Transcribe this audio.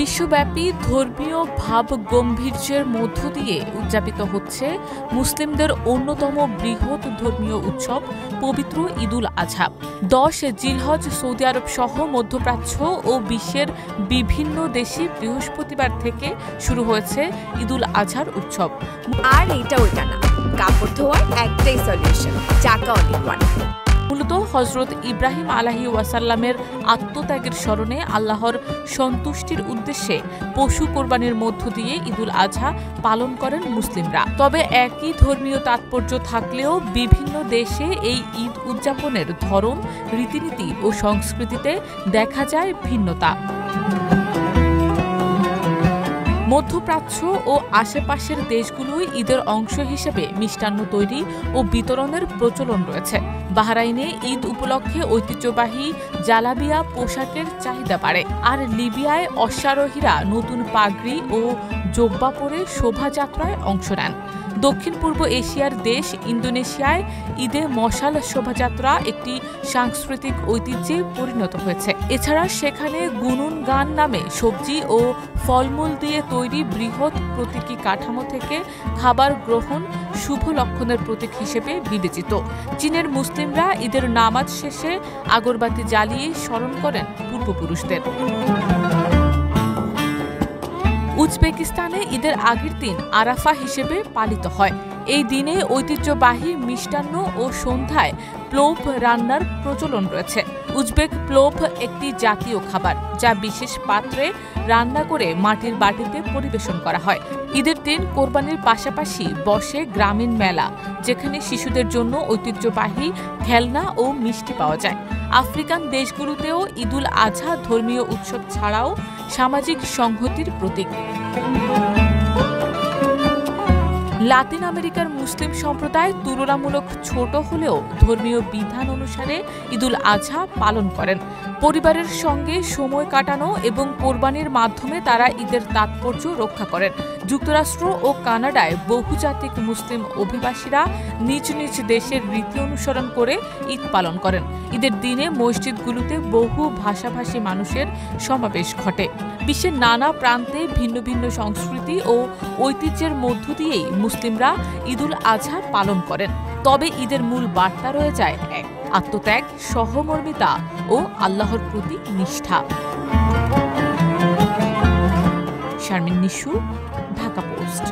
বিশ্বব্যাপী ধর্মীয় ভাব গম্ভীর্যের মধ্য দিয়ে উদযাপিত হচ্ছে মুসলিমদের অন্যতম বৃহৎ ধর্মীয় উৎসব পবিত্র ঈদুল আজহা। 10 জিলহজ সৌদি আরব সহ মধ্যপ্রাচ্য ও বিশ্বের বিভিন্ন দেশে বৃহস্পতিবার থেকে শুরু হয়েছে ঈদুল আজহার উৎসব। আর এটা ওইটা না, কাপড় ধোয়ার একটাই সলিউশন, চাকা অল ইন ওয়ান। মূলত হযরত ইব্রাহিম আলাইহিস ওয়াসাল্লামের আত্মত্যাগের স্মরণে আল্লাহর সন্তুষ্টির উদ্দেশ্যে পশু কোরবানির মধ্য দিয়ে ঈদুল আজহা পালন করেন মুসলিমরা। তবে একই ধর্মীয় তাৎপর্য থাকলেও বিভিন্ন দেশে এই ঈদ উদযাপনের ধরন, রীতিনীতি ও সংস্কৃতিতে দেখা যায় ভিন্নতা। মধ্যপ্রাচ্য ও আশেপাশের দেশগুলোই ঈদের অংশ হিসেবে মিষ্টান্ন তৈরি ও বিতরণের প্রচলন রয়েছে। বাহরাইনে ঈদ উপলক্ষে ঐতিহ্যবাহী জালাবিয়া পোশাকের চাহিদা বাড়ে, আর লিবিয়ায় অশ্বারোহীরা নতুন পাগড়ি ও জোব্বা পরে শোভাযাত্রায় অংশ নেন। দক্ষিণ পূর্ব এশিয়ার দেশ ইন্দোনেশিয়ায় ঈদে মশাল শোভাযাত্রা একটি সাংস্কৃতিক ঐতিহ্যে পরিণত হয়েছে। এছাড়া সেখানে গুনুন গান নামে সবজি ও ফলমূল দিয়ে তৈরি বৃহৎ প্রতীকী কাঠামো থেকে খাবার গ্রহণ শুভ লক্ষণের প্রতীক হিসেবে বিবেচিত। চীনের মুসলিমরা ঈদের নামাজ শেষে আগরবাতি জ্বালিয়ে স্মরণ করেন পূর্বপুরুষদের। উজবেকিস্তানে ঈদের আগের দিন আরাফা হিসেবে পালিত হয়। এই দিনে ঐতিহ্যবাহী মিষ্টান্ন ও সন্ধ্যায় প্লোভ রান্নার প্রচলন রয়েছে। উজবেক প্লোভ একটি জাতীয় খাবার, যা বিশেষ পাত্রে রান্না করে মাটির বাটিতে পরিবেশন করা হয়। ঈদের দিন কোরবানির পাশাপাশি বসে গ্রামীণ মেলা, যেখানে শিশুদের জন্য ঐতিহ্যবাহী খেলনা ও মিষ্টি পাওয়া যায়। আফ্রিকান দেশগুলোতেও ঈদুল আজহা ধর্মীয় উৎসব ছাড়াও সামাজিক সংহতির প্রতীক। লাতিন আমেরিকার মুসলিম সম্প্রদায় তুলনামূলক ছোট হলেও ধর্মীয় বিধান অনুসারে ঈদুল আজহা পালন করেন। পরিবারের সঙ্গে সময় কাটানো এবং কোরবানির মাধ্যমে তারা ঈদের তাৎপর্য রক্ষা করেন। যুক্তরাষ্ট্র ও কানাডায় বহুজাতিক মুসলিম অভিবাসীরা নিজ নিজ দেশের রীতি অনুসরণ করে ঈদ পালন করেন। ঈদের দিনে মসজিদগুলোতে বহু ভাষাভাষী মানুষের সমাবেশ ঘটে। বিশ্বের নানা প্রান্তে ভিন্ন ভিন্ন সংস্কৃতি ও ঐতিহ্যের মধ্য দিয়েই মুসলিমরা ঈদুল আজহা পালন করেন। তবে ঈদের মূল বার্তা রয়ে যায় এক: আত্মত্যাগ, সহমর্মিতা ও আল্লাহর প্রতি নিষ্ঠা। শারমিন নিশু, ঢাকা পোস্ট।